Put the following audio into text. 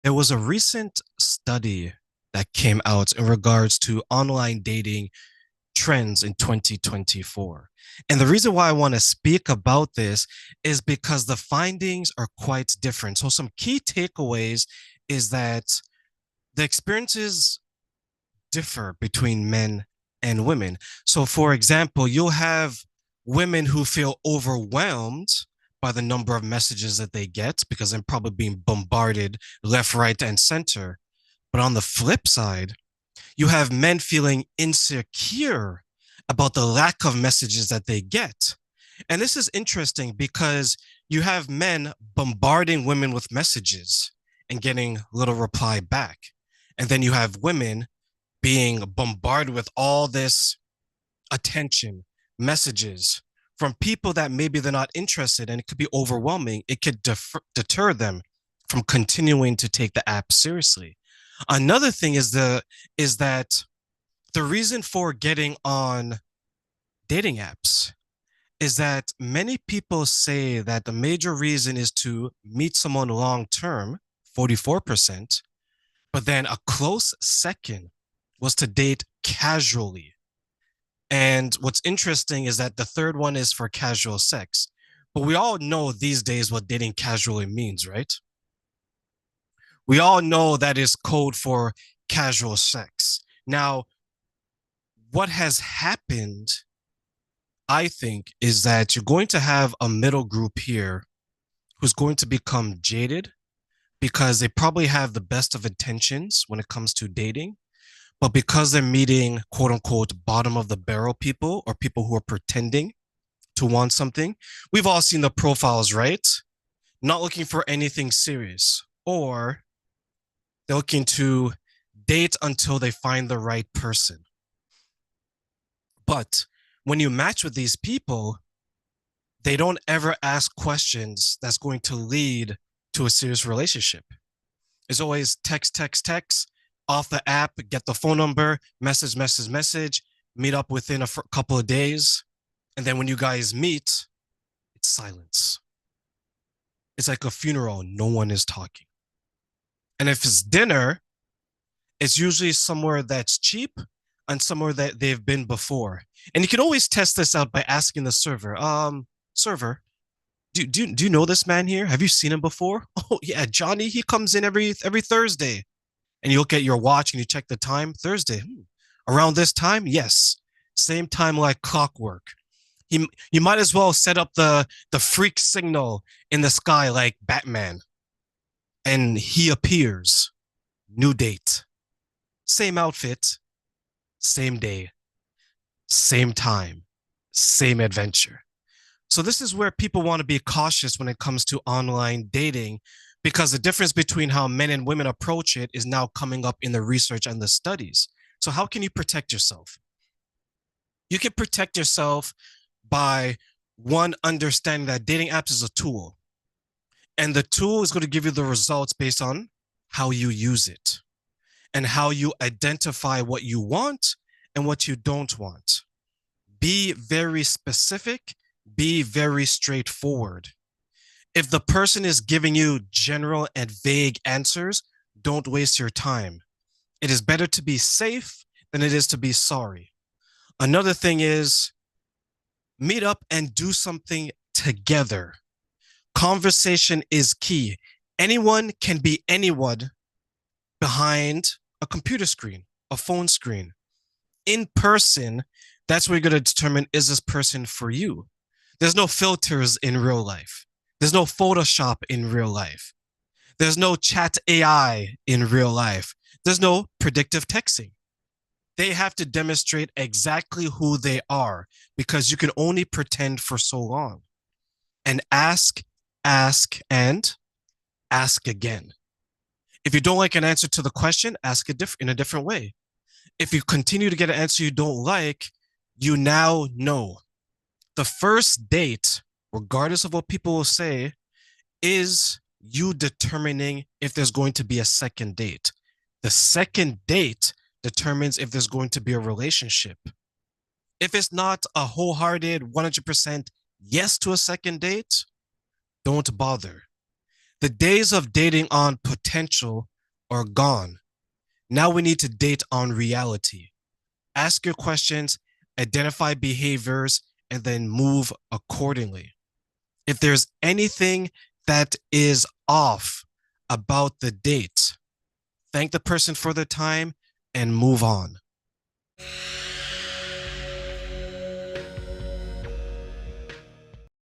There was a recent study that came out in regards to online dating trends in 2024. And the reason why I want to speak about this is because the findings are quite different. So, some key takeaways is that the experiences differ between men and women. So, for example, you'll have women who feel overwhelmed by the number of messages that they get because they're probably being bombarded left, right, and center. But on the flip side, you have men feeling insecure about the lack of messages that they get. And this is interesting because you have men bombarding women with messages and getting little reply back. And then you have women being bombarded with all this attention, messages from people that maybe they're not interested in. It could be overwhelming. It could deter them from continuing to take the app seriously. Another thing is that the reason for getting on dating apps is that many people say that the major reason is to meet someone long term, 44%, but then a close second was to date casually. And what's interesting is that the third one is for casual sex. But we all know these days what dating casually means, right? We all know that is code for casual sex. Now, what has happened, I think, is that you're going to have a middle group here who's going to become jaded because they probably have the best of intentions when it comes to dating. But because they're meeting quote unquote bottom of the barrel people or people who are pretending to want something, we've all seen the profiles, right? Not looking for anything serious, or they're looking to date until they find the right person. But when you match with these people, they don't ever ask questions that's going to lead to a serious relationship. It's always text, text, text, off the app, get the phone number, message, message, message, meet up within a couple of days. And then when you guys meet, it's silence. It's like a funeral, no one is talking. And if it's dinner, it's usually somewhere that's cheap and somewhere that they've been before. And you can always test this out by asking the server, server, do you know this man here? Have you seen him before? Oh yeah, Johnny, he comes in every Thursday. And you look at your watch and you check the time, Thursday. Around this time, yes. Same time like clockwork. You might as well set up the freak signal in the sky like Batman. And he appears. New date. Same outfit, same day, same time, same adventure. So this is where people want to be cautious when it comes to online dating because the difference between how men and women approach it is now coming up in the research and the studies. So how can you protect yourself? You can protect yourself by one understanding that dating apps is a tool and the tool is going to give you the results based on how you use it and how you identify what you want and what you don't want. Be very specific, be very straightforward. If the person is giving you general and vague answers, don't waste your time. It is better to be safe than it is to be sorry. Another thing is meet up and do something together. Conversation is key. Anyone can be anyone behind a computer screen, a phone screen. In person, that's where you're going to determine, is this person for you? There's no filters in real life. There's no Photoshop in real life. There's no chat AI in real life. There's no predictive texting. They have to demonstrate exactly who they are because you can only pretend for so long. And and ask again. If you don't like an answer to the question, ask it in a different way. If you continue to get an answer you don't like, you now know. The first date, regardless of what people will say, is you determining if there's going to be a second date. The second date determines if there's going to be a relationship. If it's not a wholehearted 100% yes to a second date, don't bother. The days of dating on potential or gone. Now we need to date on reality. Ask your questions, identify behaviors, and then move accordingly. If there's anything that is off about the date, thank the person for the time and move on.